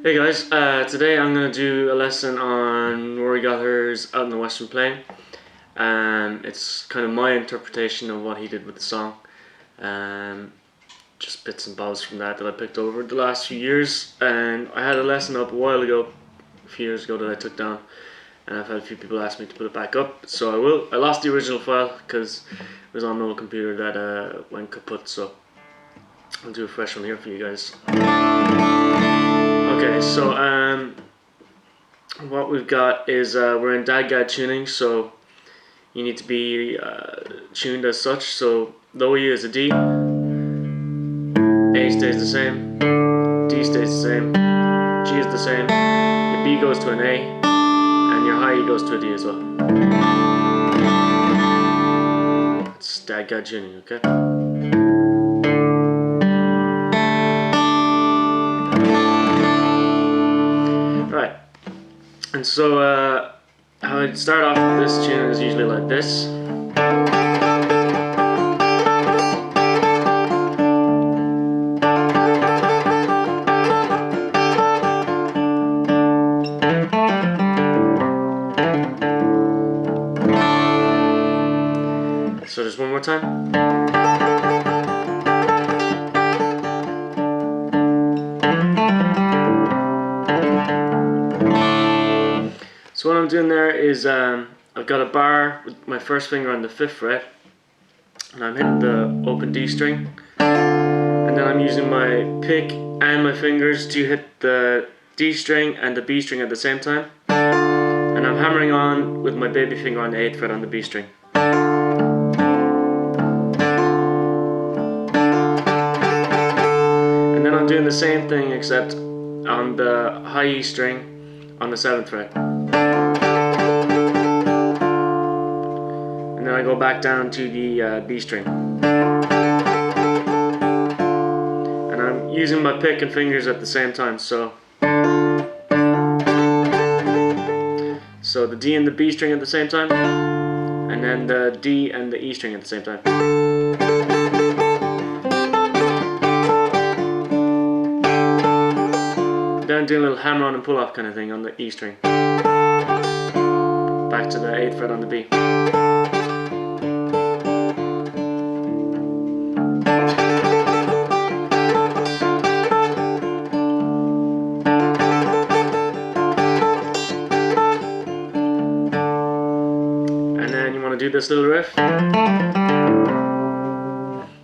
Hey guys, today I'm going to do a lesson on Rory Gallagher's Out in the Western Plain. It's kind of my interpretation of what he did with the song. Just bits and bobs from that I picked over the last few years. And I had a lesson up a few years ago that I took down. And I've had a few people ask me to put it back up, so I will. I lost the original file because it was on an old computer that went kaput, so I'll do a fresh one here for you guys. Okay, so what we've got is we're in DAD tuning, so you need to be tuned as such. So low E is a D, A stays the same, D stays the same, G is the same, your B goes to an A, and your high E goes to a D as well. That's DAD tuning, okay? Right, and so how I'd start off with this tune is usually like this. So just one more time. So what I'm doing there is I've got a bar with my first finger on the 5th fret, and I'm hitting the open D string, and then I'm using my pick and my fingers to hit the D string and the B string at the same time, and I'm hammering on with my baby finger on the 8th fret on the B string. And then I'm doing the same thing except on the high E string on the 7th fret. And then I go back down to the B string. And I'm using my pick and fingers at the same time, so the D and the B string at the same time, and then the D and the E string at the same time. Then do a little hammer on and pull off kind of thing on the E string. Back to the 8th fret on the B. And then you want to do this little riff. And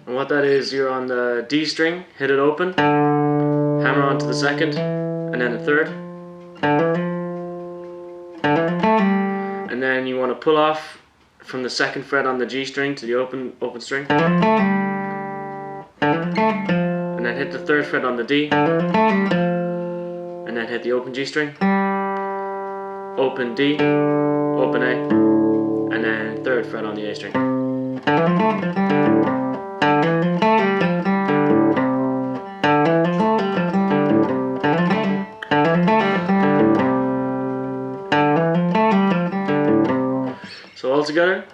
what that is, you're on the D string, hit it open, hammer onto the 2nd, and then the 3rd. And then you want to pull off from the 2nd fret on the G string to the open string. And then hit the 3rd fret on the D. And then hit the open G string. Open D, open A, and then 3rd fret on the A string. So all together.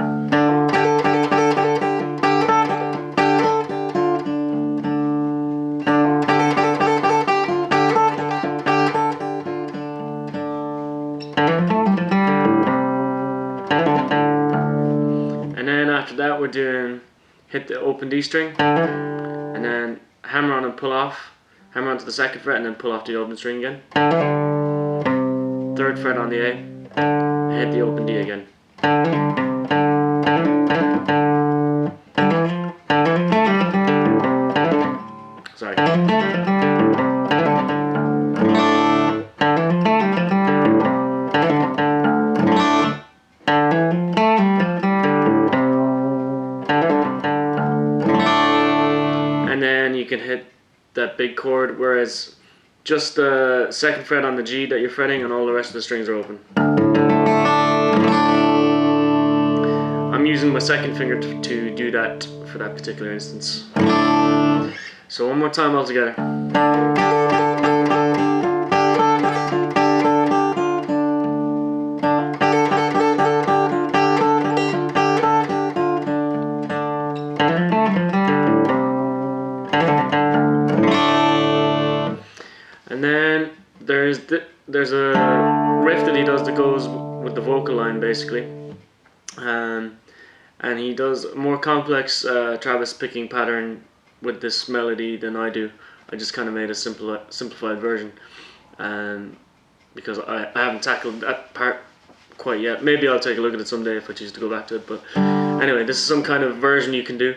And then after that we're doing hit the open D string, and then hammer on and pull off, hammer onto the 2nd fret and then pull off the open string again. 3rd fret on the A, hit the open D again. Sorry. And then you can hit that big chord, whereas just the 2nd fret on the G that you're fretting and all the rest of the strings are open. I'm using my 2nd finger to do that for that particular instance. So one more time all together. there's a riff that he does that goes with the vocal line basically, and he does a more complex Travis picking pattern with this melody than I do. I just kind of made a simplified version, because I haven't tackled that part quite yet. Maybe I'll take a look at it someday if I choose to go back to it. But anyway, this is some kind of version you can do.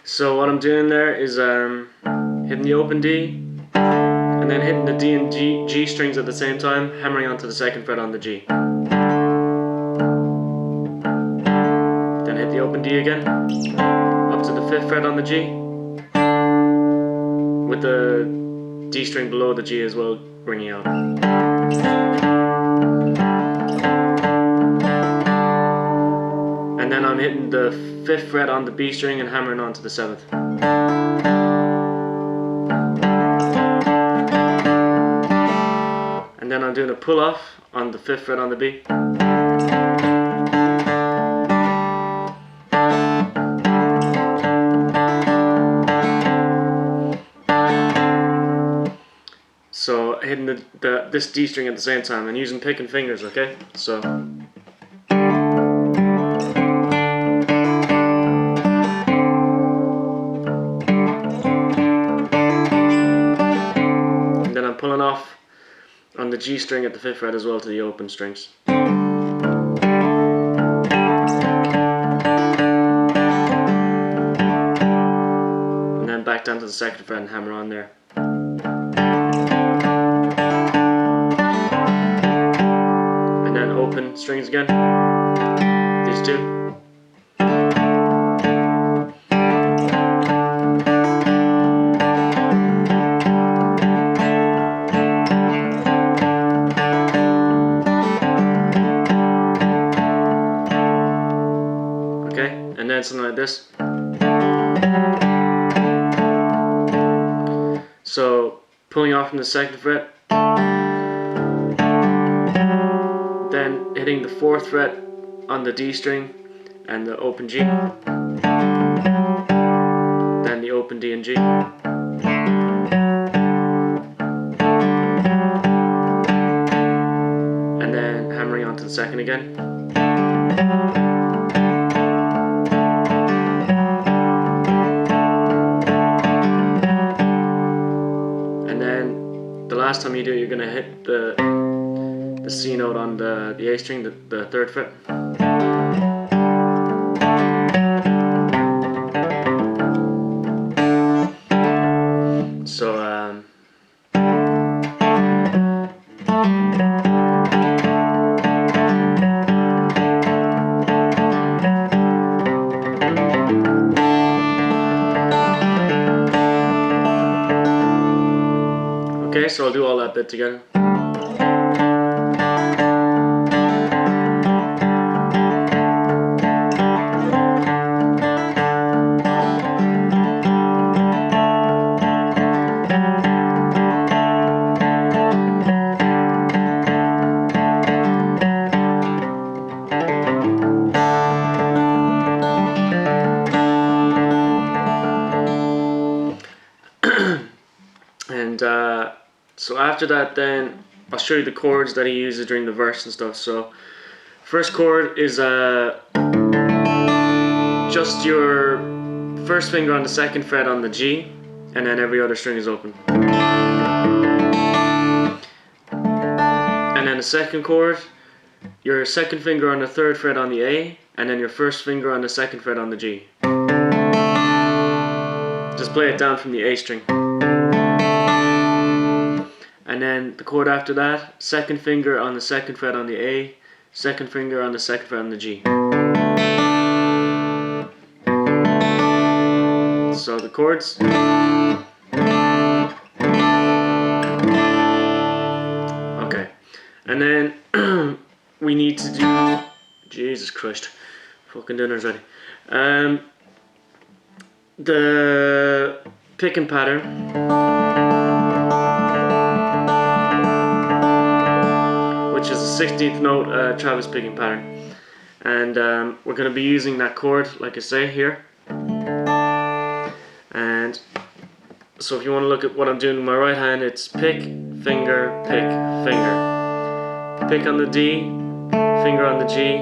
So what I'm doing there is hitting the open D, and then hitting the D and G strings at the same time, hammering onto the 2nd fret on the G. Then hit the open D again, up to the 5th fret on the G, with the D string below the G as well, ringing out. And then I'm hitting the 5th fret on the B string and hammering onto the 7th. And then I'm doing a pull off on the 5th fret on the B. So hitting this D string at the same time and using picking fingers, okay? So. And then I'm pulling off on the G string at the 5th fret as well to the open strings. And then back down to the 2nd fret and hammer on there. And then open strings again. These two. And then something like this. So pulling off from the 2nd fret, then hitting the 4th fret on the D string and the open G, then the open D and G, and then hammering onto the 2nd again. The last time you do it, you're going to hit the C note on the A string, the 3rd fret. So okay, so I'll do all that bit together. And so after that, then I'll show you the chords that he uses during the verse and stuff. So first chord is just your 1st finger on the 2nd fret on the G, and then every other string is open. And then the 2nd chord, your 2nd finger on the 3rd fret on the A, and then your 1st finger on the 2nd fret on the G. Just play it down from the A string. And then the chord after that, 2nd finger on the 2nd fret on the A, 2nd finger on the 2nd fret on the G. So the chords. Okay. And then we need to do, Jesus Christ, fucking dinner's ready. picking pattern, which is the 16th note Travis picking pattern, and we're going to be using that chord, like I say here. And so if you want to look at what I'm doing with my right hand, it's pick, finger, pick, finger. Pick on the D, finger on the G,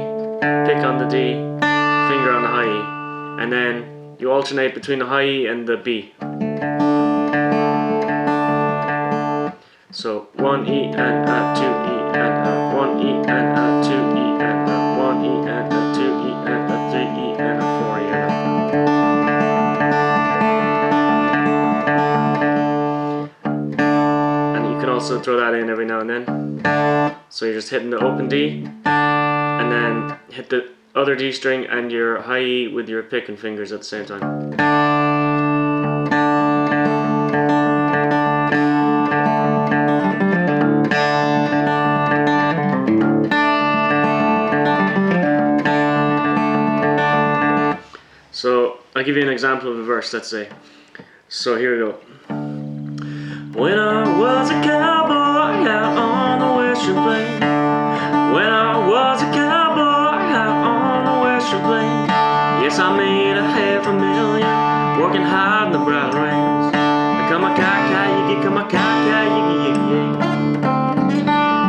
pick on the D, finger on the high E, and then you alternate between the high E and the B. So 1 E and a 2 E and a 1 E and a 2 E and a 1 E and a 2 E and a 3 E and a 4 E and a. And you can also throw that in every now and then. So you're just hitting the open D, and then hit the other D string and your high E with your pick and fingers at the same time. So I'll give you an example of a verse, let's say. So here we go. When I was a cowboy out on the western plain, when I was a cowboy out on the western plain, yes, I made $500,000 working hard in the bright rains. Come a yiggy, come a yiggy, yiggy, yiggy.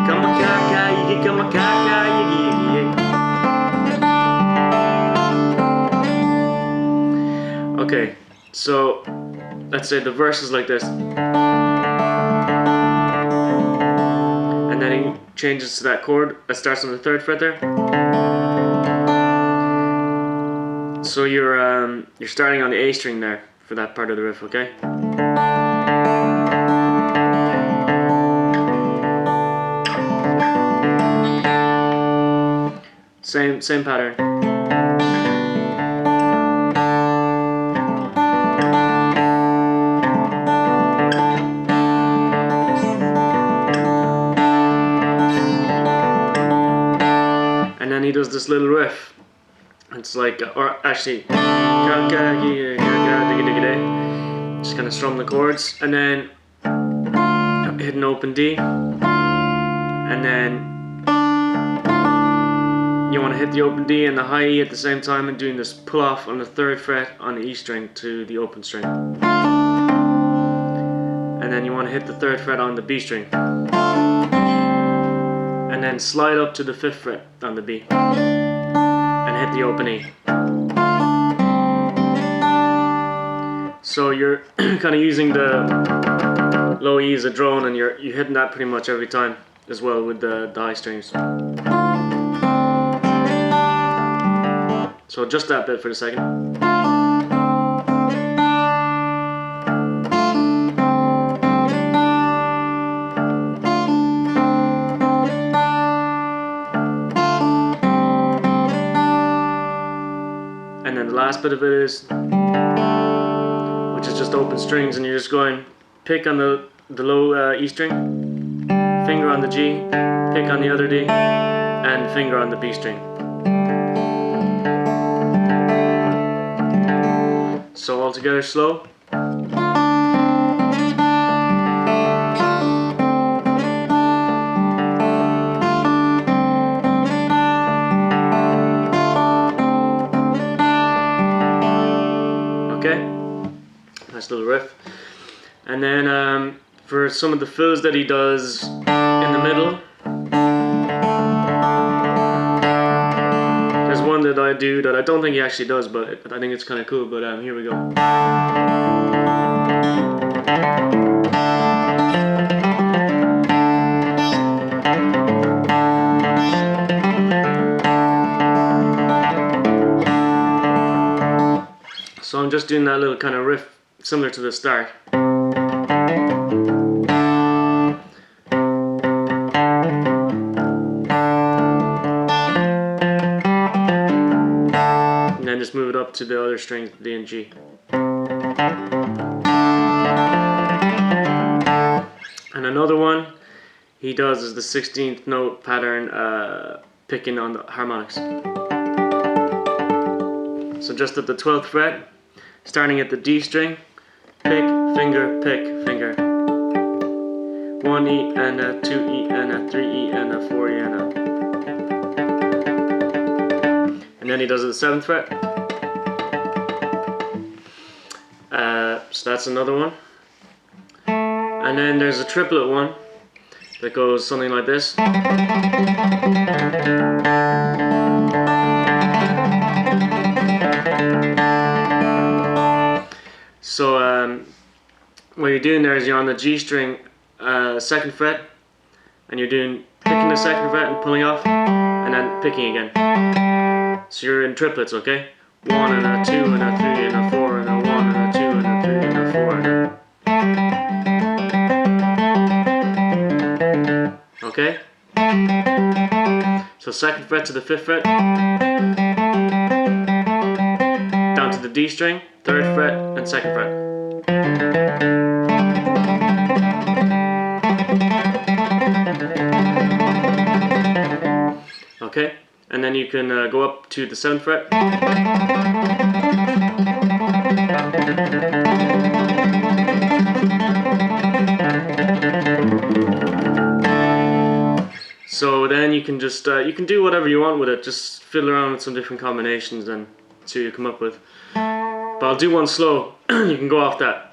Come a yiggy, come a yiggy, yiggy, yiggy. Okay, so let's say the verse is like this. And then he changes to that chord that starts on the 3rd fret there. So you're starting on the A string there for that part of the riff, okay? Same pattern. And then he does this little riff. It's like, or actually, just kind of strum the chords, and then hit an open D, and then you want to hit the open D and the high E at the same time, and doing this pull off on the 3rd fret on the E string to the open string, and then you want to hit the 3rd fret on the B string, and then slide up to the 5th fret on the B, and hit the open E. So you're kind of using the low E as a drone, and you're hitting that pretty much every time as well with the high strings. So just that bit for a second. And then the last bit of it is, which is just open strings, and you're just going pick on the low E string, finger on the G, pick on the other D, and finger on the B string. So all together slow. Okay, nice little riff. And then for some of the fills that he does in the middle, there's one that I do that I don't think he actually does, but I think it's kind of cool. But here we go. So I'm just doing that little kind of riff similar to the start. And then just move it up to the other strings, D and G. And another one he does is the 16th note pattern picking on the harmonics. So just at the 12th fret, starting at the D string, pick, finger, pick, finger. 1 E and a 2 E and a 3 E and a 4 E and a. And then he does it the 7th fret. So that's another one. And then there's a triplet one that goes something like this. So what you're doing there is you're on the G string 2nd fret, and you're doing picking the 2nd fret and pulling off, and then picking again. So you're in triplets, okay? 1 and a 2 and a 3 and a 4 and a 1 and a 2 and a 3 and a 4 and a. Okay? So 2nd fret to the 5th fret, down to the D string, 3rd fret and 2nd fret. Okay? And then you can go up to the 7th fret. So then you can just you can do whatever you want with it. Just fiddle around with some different combinations and see what you come up with. But I'll do one slow. You can go off that.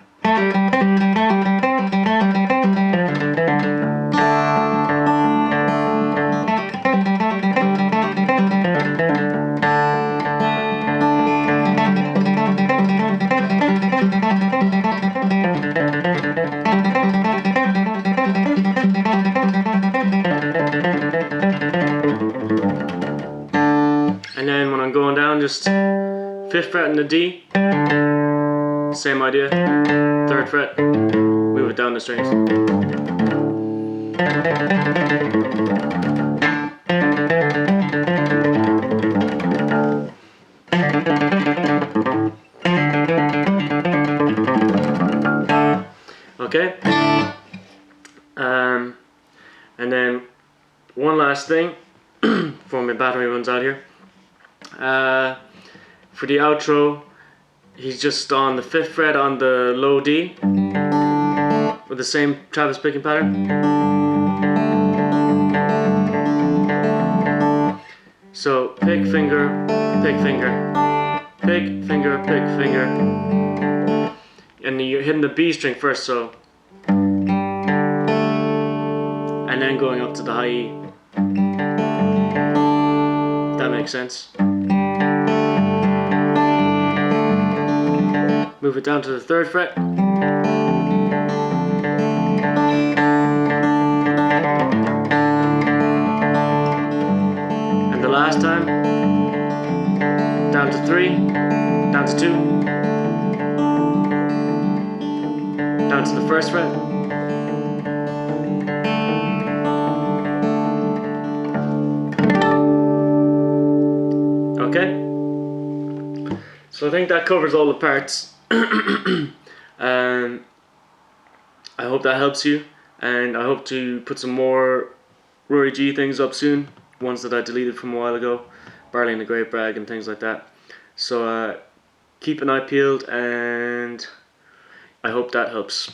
And then when I'm going down, just 5th fret in the D, same idea, 3rd fret, move it down the strings. Okay, and then one last thing before my battery runs out here. For the outro, he's just on the 5th fret on the low D with the same Travis picking pattern. So pick, finger, pick, finger, pick, finger, pick, finger, and you're hitting the B string first, so, and then going up to the high E. If that makes sense. Move it down to the 3rd fret. And the last time, down to 3, down to 2, down to the 1st fret. Okay? So I think that covers all the parts. I hope that helps you, and I hope to put some more Rory G things up soon, ones that I deleted from a while ago, Barley and the Great Brag and things like that. So keep an eye peeled, and I hope that helps.